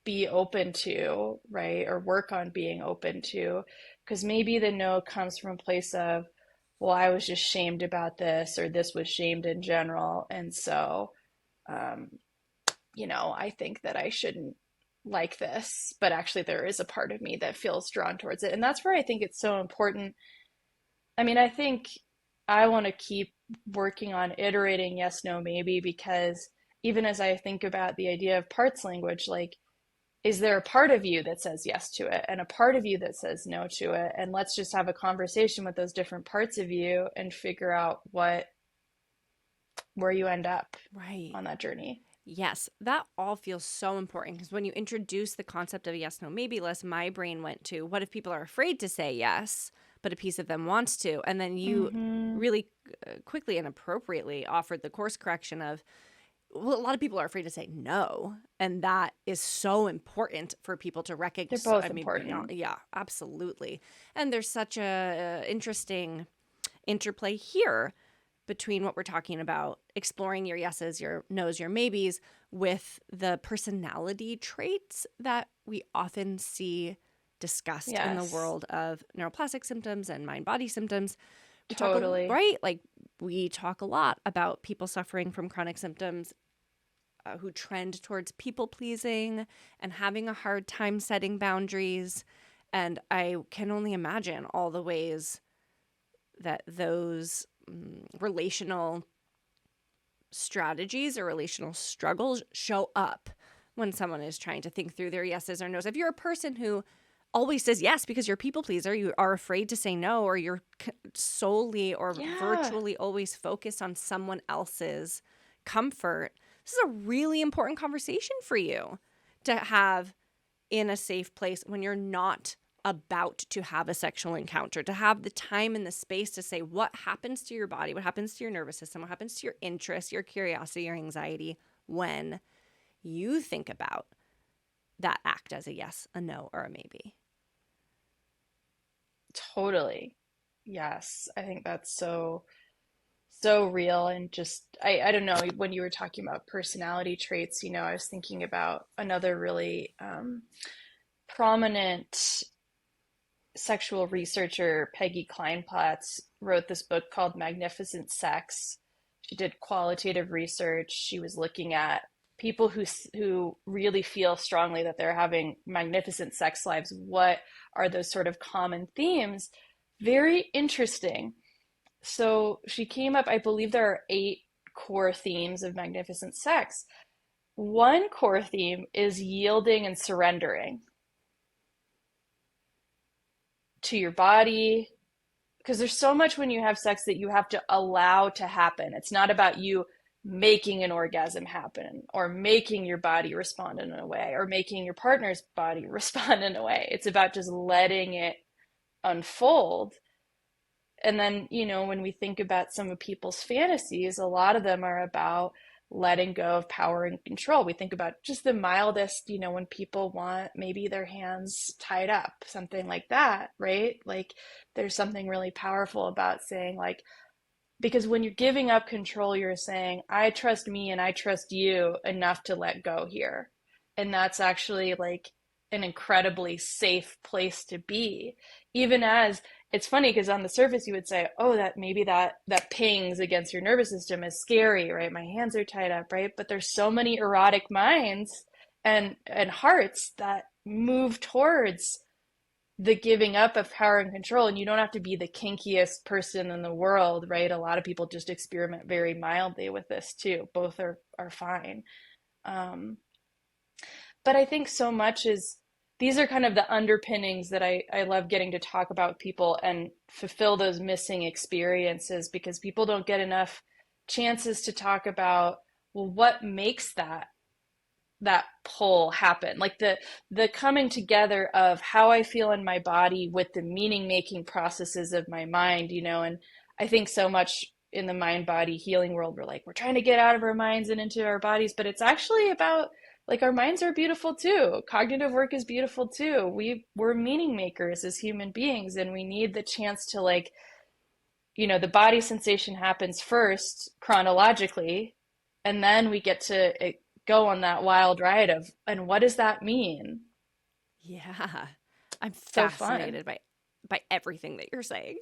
be open to, right? Or work on being open to. Because maybe the no comes from a place of, well, I was just shamed about this, or this was shamed in general. And so, um, I think that I shouldn't like this, but actually there is a part of me that feels drawn towards it. And that's where I think it's so important. I mean, I think I want to keep working on iterating yes, no, maybe, because even as I think about the idea of parts language, like, is there a part of you that says yes to it and a part of you that says no to it? And let's just have a conversation with those different parts of you and figure out where you end up Right. on that journey. Yes, that all feels so important because when you introduce the concept of a yes, no, maybe list, my brain went to what if people are afraid to say yes, but a piece of them wants to? And then you Mm-hmm. really quickly and appropriately offered the course correction of, well, a lot of people are afraid to say no. And that is so important for people to They're recognize. I both mean, beyond, important. yeah, absolutely. And there's such a interesting interplay here between what we're talking about, exploring your yeses, your nos, your maybes, with the personality traits that we often see discussed in the Yes, world of neuroplastic symptoms and mind body symptoms. We talk, totally. right? Like, we talk a lot about people suffering from chronic symptoms who trend towards people pleasing and having a hard time setting boundaries. And I can only imagine all the ways that those relational strategies or relational struggles show up when someone is trying to think through their yeses or nos. If you're a person who always says yes because you're a people pleaser, you are afraid to say no, or you're solely or Yeah, virtually always focused on someone else's comfort, this is a really important conversation for you to have in a safe place when you're not about to have a sexual encounter, to have the time and the space to say what happens to your body, what happens to your nervous system, what happens to your interest, your curiosity, your anxiety when you think about that act as a yes, a no, or a maybe. totally. Yes, I think that's so real. And just I don't know, when you were talking about personality traits, I was thinking about another really prominent sexual researcher, Peggy Kleinplatz, wrote this book called Magnificent Sex. She did qualitative research. She was looking at people who really feel strongly that they're having magnificent sex lives. What are those sort of common themes? Very interesting. So she came up, I believe there are 8 core themes of magnificent sex. One core theme is yielding and surrendering to your body, because there's so much when you have sex that you have to allow to happen. It's not about you making an orgasm happen or making your body respond in a way or making your partner's body respond in a way. It's about just letting it unfold. And then, when we think about some of people's fantasies, a lot of them are about letting go of power and control. We think about just the mildest, when people want maybe their hands tied up, something like that, right? Like there's something really powerful about saying, like, because when you're giving up control, you're saying, I trust me and I trust you enough to let go here. And that's actually like an incredibly safe place to be. Even as it's funny because on the surface you would say, oh, that maybe that pings against your nervous system is scary, right? My hands are tied up, right? But there's so many erotic minds and hearts that move towards the giving up of power and control. And you don't have to be the kinkiest person in the world, right? A lot of people just experiment very mildly with this too. Both are fine. um, but I think so much is these are kind of the underpinnings that I love getting to talk about with people and fulfill those missing experiences, because people don't get enough chances to talk about, well, what makes that pull happen, like the coming together of how I feel in my body with the meaning making processes of my mind. And I think so much in the mind body healing world, we're trying to get out of our minds and into our bodies, but it's actually about, like, our minds are beautiful too. Cognitive work is beautiful too. We're meaning makers as human beings, and we need the chance to, like, the body sensation happens first chronologically, and then we get to go on that wild ride of, and what does that mean? Yeah. I'm So fun. fascinated by everything that you're saying.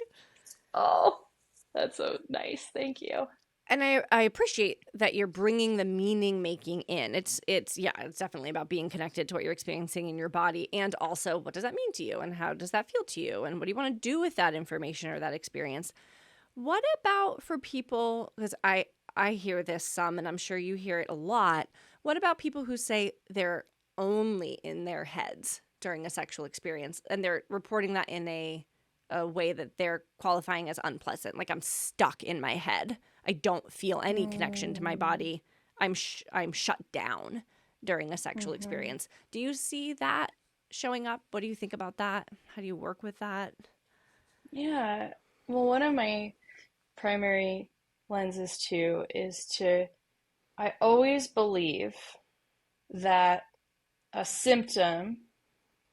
Oh, that's so nice. Thank you. And I appreciate that you're bringing the meaning making in. It's definitely about being connected to what you're experiencing in your body, and also what does that mean to you and how does that feel to you and what do you want to do with that information or that experience. What about for people, because I hear this some and I'm sure you hear it a lot. What about people who say they're only in their heads during a sexual experience and they're reporting that in a way that they're qualifying as unpleasant? Like, I'm stuck in my head. I don't feel any connection to my Mm, body. I'm shut down during a sexual hmm. experience. Do you see that showing up? What do you think about that? How do you work with that? Yeah. Well, one of my primary lenses too is I always believe that a symptom,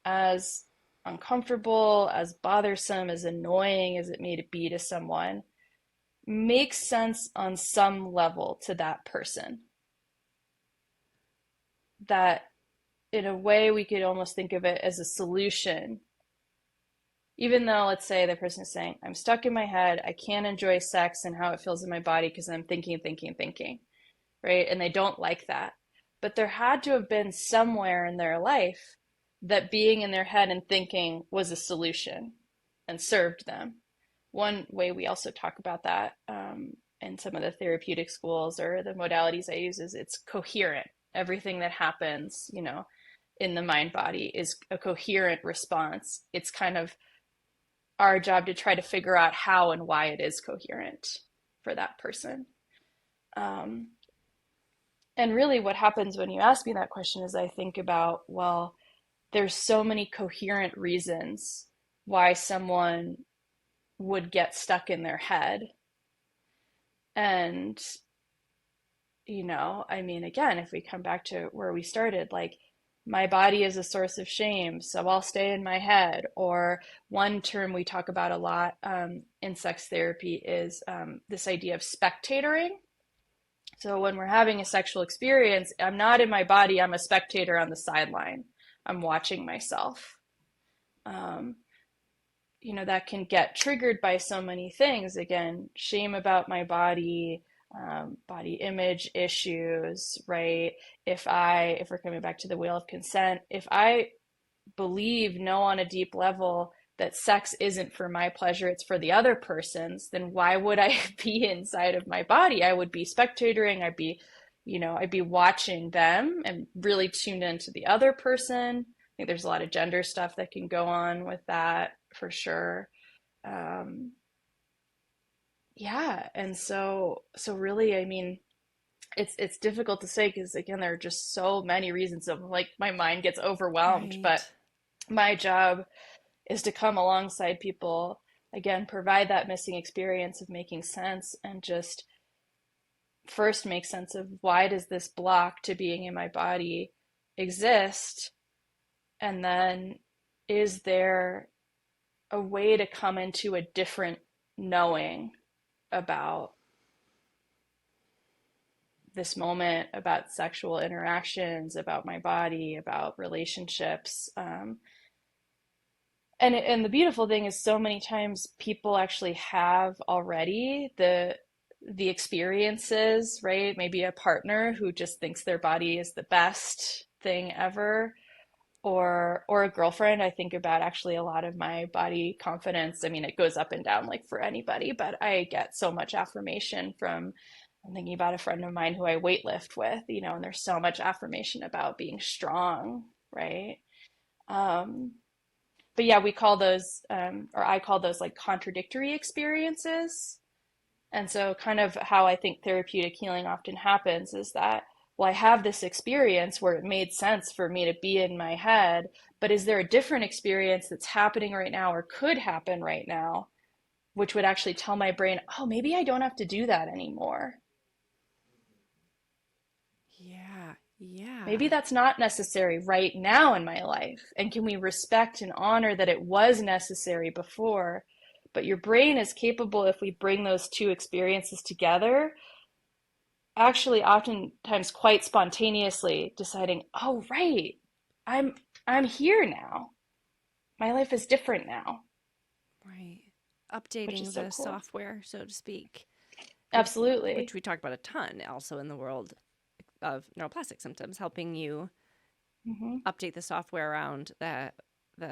as uncomfortable, as bothersome, as annoying as it may be to someone, makes sense on some level to that person. That in a way we could almost think of it as a solution. Even though, let's say, the person is saying, I'm stuck in my head, I can't enjoy sex and how it feels in my body because I'm thinking, thinking, thinking, right? And they don't like that. But there had to have been somewhere in their life that being in their head and thinking was a solution and served them. One way we also talk about that in some of the therapeutic schools or the modalities I use is it's coherent. Everything that happens, in the mind body is a coherent response. It's kind of our job to try to figure out how and why it is coherent for that person. Um, and really, what happens when you ask me that question is I think about, well, there's so many coherent reasons why someone would get stuck in their head. And, I mean, again, if we come back to where we started, like, my body is a source of shame, so I'll stay in my head. Or one term we talk about a lot in sex therapy is this idea of spectatoring. So when we're having a sexual experience, I'm not in my body, I'm a spectator on the sideline. I'm watching myself. Um, that can get triggered by so many things. Again, shame about my body, body image issues, right? If we're coming back to the wheel of consent, if I know on a deep level that sex isn't for my pleasure, it's for the other person's, then why would I be inside of my body? I would be spectatoring. I'd be watching them and really tuned into the other person. I think there's a lot of gender stuff that can go on with that for sure. Um, yeah, and so really, I mean, it's difficult to say because again, there are just so many reasons of like my mind gets overwhelmed, but Right. my job is to come alongside people, again, provide that missing experience of making sense and just first make sense of why does this block to being in my body exist? And then is there a way to come into a different knowing about this moment, about sexual interactions, about my body, about relationships? And the beautiful thing is so many times people actually have already the experiences, right? Maybe a partner who just thinks their body is the best thing ever, or a girlfriend. I think about actually a lot of my body confidence. I mean, it goes up and down like for anybody, but I get so much affirmation from, I'm thinking about a friend of mine who I weightlift with, and there's so much affirmation about being strong, right? Um, but yeah, we call those, or I call those like contradictory experiences. And so, kind of how I think therapeutic healing often happens is that, well, I have this experience where it made sense for me to be in my head, but is there a different experience that's happening right now or could happen right now, which would actually tell my brain, oh, maybe I don't have to do that anymore? Yeah. Maybe Yeah. that's not necessary right now in my life. And can we respect and honor that it was necessary before? But your brain is capable, if we bring those two experiences together, actually oftentimes quite spontaneously deciding, oh, right, I'm I'm here now. My life is different now, Right. which is Updating so the cool. software, so to speak, which Absolutely. which we talk about a ton also in the world of neuroplastic symptoms, helping you Hmm. update the software around the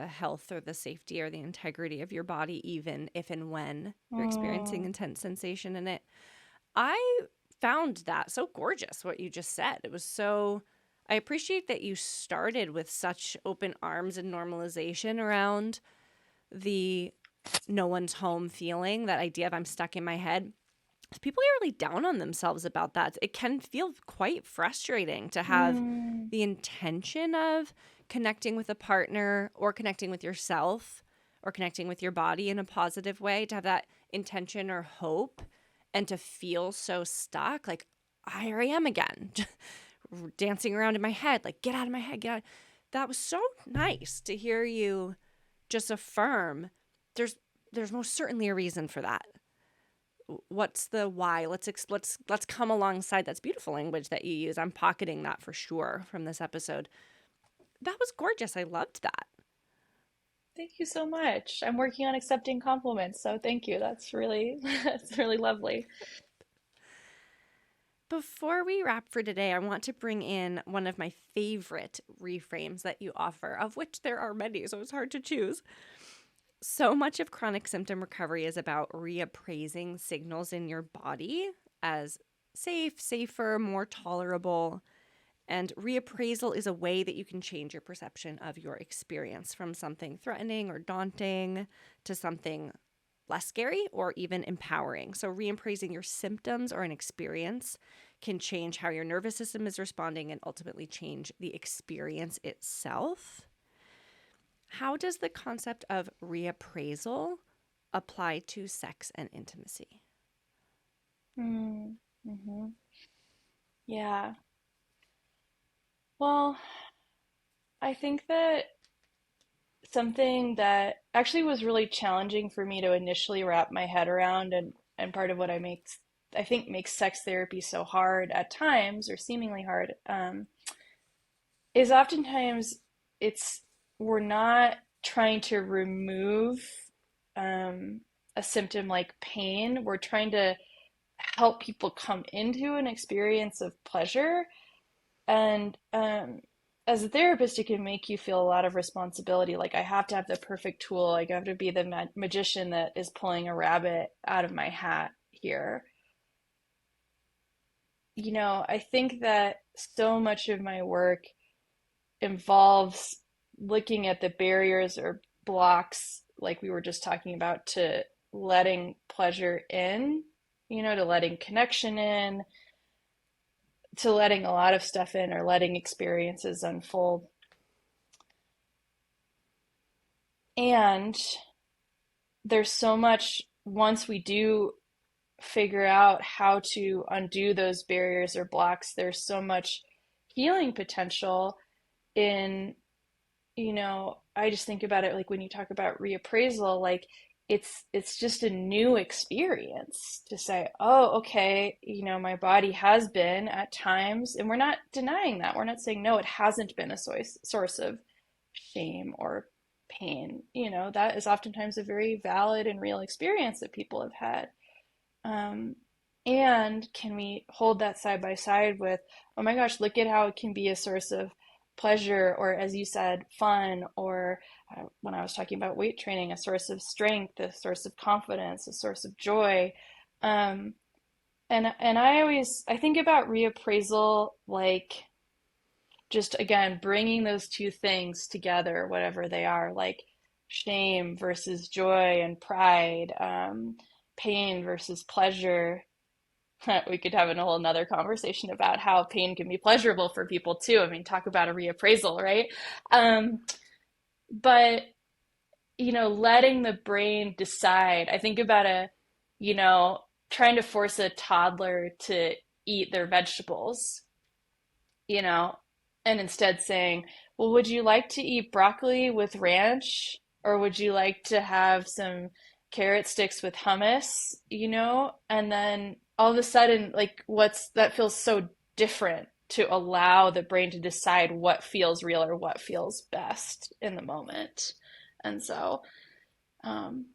health or the safety or the integrity of your body, even if and when you're experiencing Mm, intense sensation in it. I found that so gorgeous what you just said. It was so I appreciate that you started with such open arms and normalization around the no one's home feeling, that idea of I'm stuck in my head. People get really down on themselves about that. It can feel quite frustrating to have mm, the intention of connecting with a partner or connecting with yourself or connecting with your body in a positive way, to have that intention or hope and to feel so stuck. Like, here I am again, dancing around in my head, like, get out of my head, get out. That was so nice to hear you just affirm there's there's most certainly a reason for that. What's the why? Let's come alongside. That's beautiful language that you use. I'm pocketing that for sure from this episode. That was gorgeous. I loved that. thank you so much. I'm working on accepting compliments, so thank you. That's really that's really lovely. Before we wrap for today, I want to bring in one of my favorite reframes that you offer, of which there are many, so it's hard to choose. So much of chronic symptom recovery is about reappraising signals in your body as safe, safer, more tolerable. And reappraisal is a way that you can change your perception of your experience from something threatening or daunting to something less scary or even empowering. So, reappraising your symptoms or an experience can change how your nervous system is responding and ultimately change the experience itself. How does the concept of reappraisal apply to sex and intimacy? Mm, hmm. Yeah. Well, I think that something that actually was really challenging for me to initially wrap my head around, and part of what I think makes sex therapy so hard at times, or seemingly hard, is oftentimes it's we're not trying to remove um, a symptom like pain. We're trying to help people come into an experience of pleasure. And as a therapist, it can make you feel a lot of responsibility. Like I have to have the perfect tool. Like I have to be the magician that is pulling a rabbit out of my hat here. I think that so much of my work involves looking at the barriers or blocks, like we were just talking about, to letting pleasure in. to letting connection in, to letting a lot of stuff in, or letting experiences unfold. And there's so much, once we do figure out how to undo those barriers or blocks, there's so much healing potential in, I just think about it like when you talk about reappraisal, like it's just a new experience to say, oh, okay, my body has been at times, and we're not denying that. We're not saying no, it hasn't been a source of shame or pain. That is oftentimes a very valid and real experience that people have had. Um, and can we hold that side by side with, oh my gosh, look at how it can be a source of pleasure, or as you said, fun, or when I was talking about weight training, a source of strength, a source of confidence, a source of joy. Um, and I think about reappraisal like just again bringing those two things together, whatever they are, like shame versus joy and pride, pain versus pleasure. We could have a whole nother conversation about how pain can be pleasurable for people too. I mean, talk about a reappraisal, right? Um, but letting the brain decide. I think about you know, trying to force a toddler to eat their vegetables, you know, and instead saying, well, would you like to eat broccoli with ranch? Or would you like to have some carrot sticks with hummus, And then all of a sudden, like, that feels so different to allow the brain to decide what feels real or what feels best in the moment. And so, um,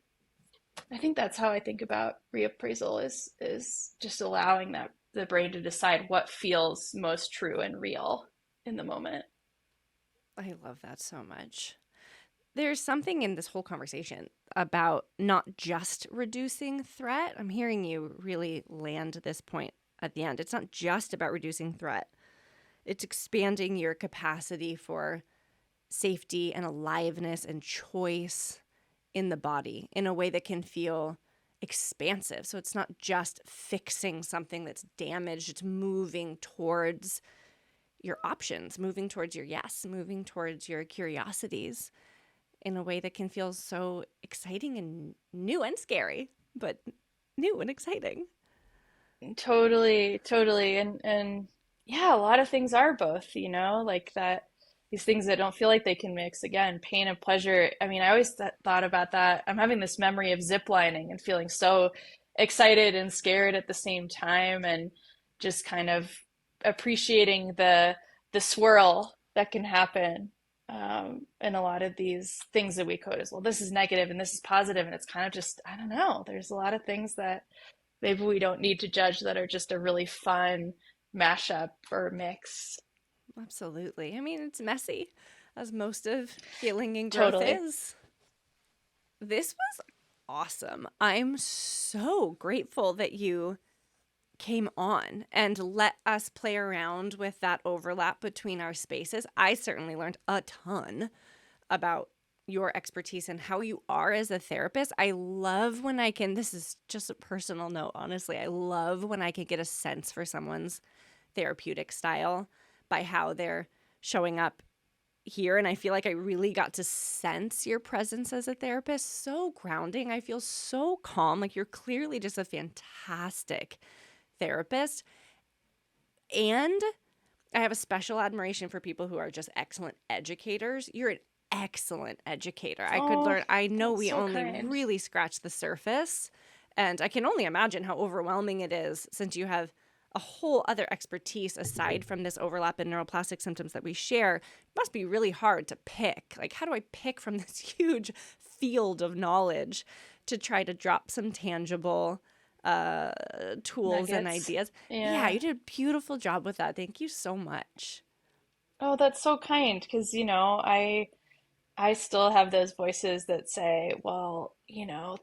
I think that's how I think about reappraisal is just allowing that the brain to decide what feels most true and real in the moment. I love that so much. There's something in this whole conversation about not just reducing threat. I'm hearing you really land this point at the end. It's not just about reducing threat, it's expanding your capacity for safety and aliveness and choice in the body in a way that can feel expansive. So it's not just fixing something that's damaged, it's moving towards your options, moving towards your yes, moving towards your curiosities in a way that can feel so exciting and new and scary, but new and exciting. Totally, totally. And yeah, a lot of things are both, like that, these things that don't feel like they can mix. Again, pain and pleasure. I mean, I always thought about that. I'm having this memory of ziplining and feeling so excited and scared at the same time, and just kind of appreciating the swirl that can happen, in a lot of these things that we code as, well, this is negative and this is positive, and it's kind of just, I don't know. There's a lot of things that maybe we don't need to judge that are just a really fun mashup or mix. Absolutely. I mean, it's messy, as most of healing and growth Totally. is. This was awesome. I'm so grateful that you came on and let us play around with that overlap between our spaces. I certainly learned a ton about your expertise and how you are as a therapist. I love when I can, this is just a personal note, honestly, I love when I can get a sense for someone's therapeutic style by how they're showing up here. And I feel like I really got to sense your presence as a therapist. So grounding. I feel so calm. Like you're clearly just a fantastic therapist. And I have a special admiration for people who are just excellent educators. You're an excellent educator. I could Oh, learn. I know that's we so only kind. really scratched the surface. And I can only imagine how overwhelming it is since you have a whole other expertise aside from this overlap in neuroplastic symptoms that we share. It must be really hard to pick. Like, how do I pick from this huge field of knowledge to try to drop some tangible tools and Nuggets. ideas? Yeah, Yeah. you did a beautiful job with that. Thank you so much. Oh, that's so kind because, I still have those voices that say, well,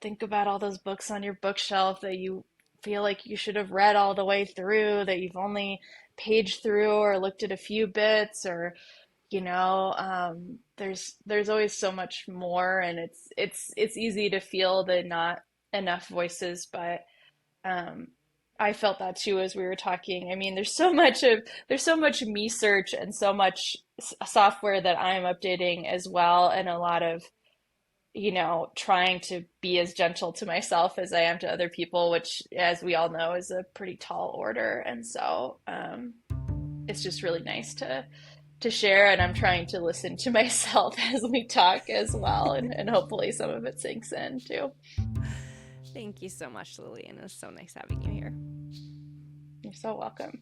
think about all those books on your bookshelf that you feel like you should have read all the way through, that you've only paged through or looked at a few bits, or there's always so much more, and it's easy to feel the not enough voices, but I felt that too as we were talking. I mean, there's so much me search and so much software that I'm updating as well, and a lot of, trying to be as gentle to myself as I am to other people, which, as we all know, is a pretty tall order. And so, it's just really nice to share, and I'm trying to listen to myself as we talk as well, and hopefully some of it sinks in too. Thank you so much, Lillian. It was so nice having you here. You're so welcome.